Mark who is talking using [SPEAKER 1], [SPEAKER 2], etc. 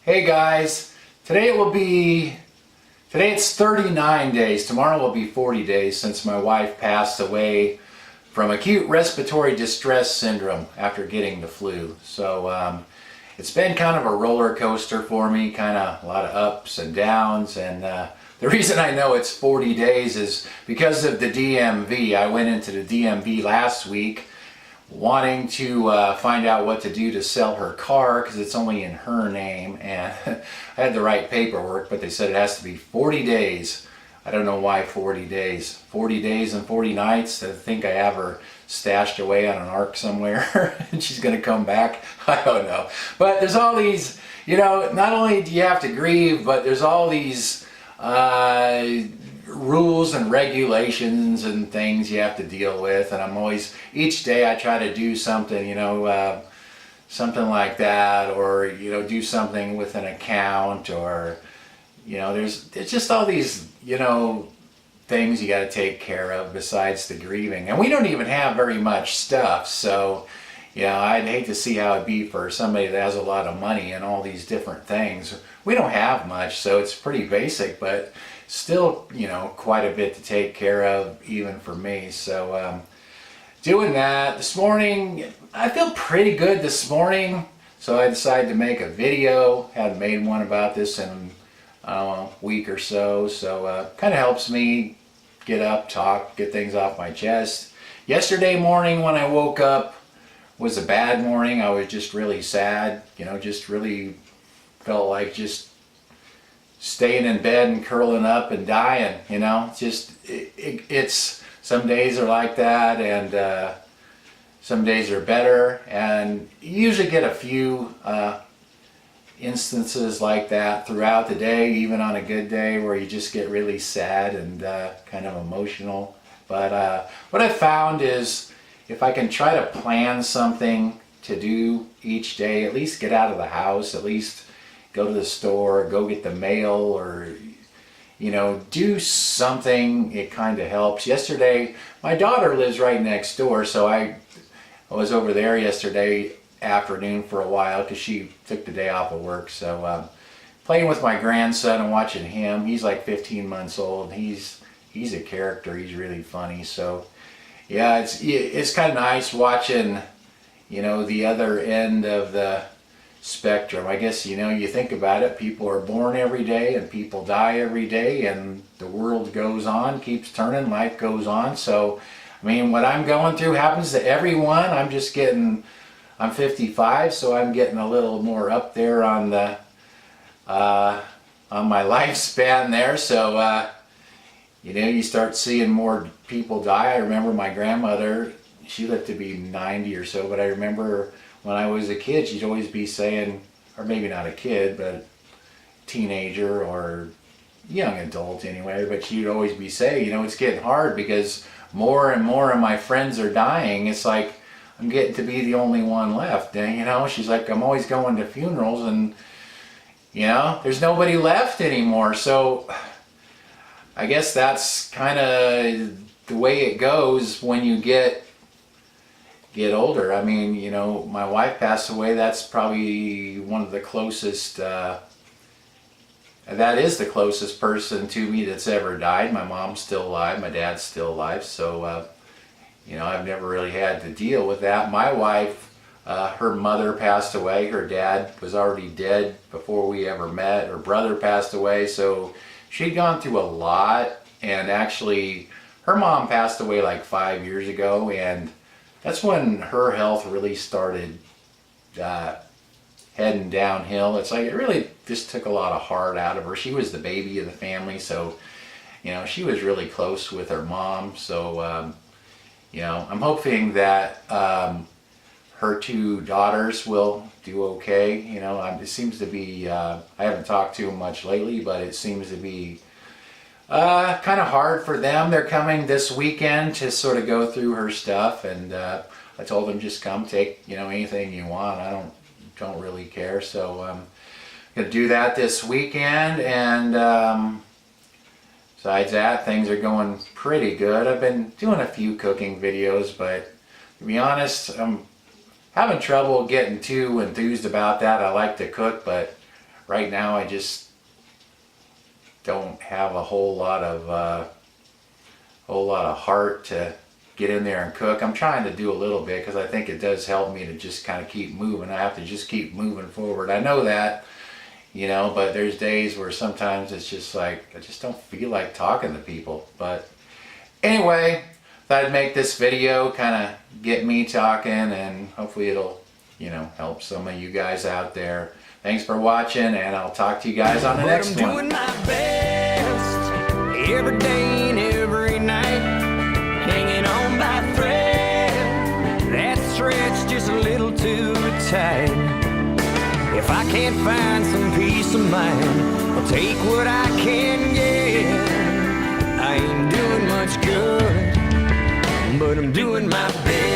[SPEAKER 1] Hey guys, today it's 39 days, tomorrow will be 40 days since my wife passed away from acute respiratory distress syndrome after getting the flu. So it's been kind of a roller coaster for me, kind of a lot of ups and downs, and the reason I know it's 40 days is because of the DMV. I went into the DMV last week wanting to find out what to do to sell her car because it's only in her name, and I had the right paperwork, but they said it has to be 40 days. I don't know why 40 days. 40 days and 40 nights. I think I have her stashed away on an ark somewhere and she's going to come back. I don't know. But there's all these, not only do you have to grieve, but there's all these rules and regulations and things you have to deal with, and I'm always, each day I try to do something, something like that, or do something with an account, or there's just all these things you got to take care of besides the grieving, and we don't even have very much stuff. So I'd hate to see how it'd be for somebody that has a lot of money and all these different things. We don't have much, so it's pretty basic, but still, quite a bit to take care of, even for me. So doing that this morning, I feel pretty good this morning, so I decided to make a video. Hadn't made one about this in a week or so, so kind of helps me get up, talk, get things off my chest. Yesterday morning when I woke up was a bad morning. I was just really sad, just really felt like just staying in bed and curling up and dying, it's some days are like that, and some days are better, and you usually get a few instances like that throughout the day, even on a good day, where you just get really sad and kind of emotional. But what I found is if I can try to plan something to do each day, at least get out of the house, at least go to the store, go get the mail, or do something, it kind of helps. Yesterday, my daughter lives right next door, so I was over there yesterday afternoon for a while because she took the day off of work. So playing with my grandson and watching him. He's like 15 months old. He's a character. He's really funny. So yeah, it's kind of nice watching the other end of the spectrum. I guess you think about it, people are born every day and people die every day, and the world goes on, keeps turning, life goes on. So I mean, what I'm going through happens to everyone. I'm 55, so I'm getting a little more up there on the on my lifespan there. So you start seeing more people die. I remember my grandmother, she lived to be 90 or so, but I remember when I was a kid, she'd always be saying, or maybe not a kid, but a teenager or young adult anyway, but she'd always be saying, it's getting hard because more and more of my friends are dying. It's like I'm getting to be the only one left. And, she's like, I'm always going to funerals and, there's nobody left anymore. So I guess that's kind of the way it goes when you get older. I mean, my wife passed away. That's probably one of the closest, that is the closest person to me that's ever died. My mom's still alive, my dad's still alive, so I've never really had to deal with that. My wife, her mother passed away. Her dad was already dead before we ever met. Her brother passed away, so she'd gone through a lot. And actually, her mom passed away like 5 years ago, and that's when her health really started heading downhill. It's like it really just took a lot of heart out of her. She was the baby of the family, so she was really close with her mom. So I'm hoping that her two daughters will do okay. It seems to be, I haven't talked to them much lately, but it seems to be kind of hard for them. They're coming this weekend to sort of go through her stuff, and I told them, just come, take anything you want. I don't really care. So I'm gonna do that this weekend, and besides that, things are going pretty good. I've been doing a few cooking videos, but to be honest, I'm having trouble getting too enthused about that. I like to cook, but right now I just don't have a whole lot of heart to get in there and cook. I'm trying to do a little bit because I think it does help me to just kind of keep moving. I have to just keep moving forward. I know that, you know, but there's days where sometimes it's just like, I just don't feel like talking to people. But anyway, thought I'd make this video, kind of get me talking, and hopefully it'll, you know, help some of you guys out there. Thanks for watching, and I'll talk to you guys on the next one.
[SPEAKER 2] I'm doing my best every day and every night, hanging on by a thread that stretched just a little too tight. If I can't find some peace of mind, I'll take what I can get. I ain't doing much good, but I'm doing my best.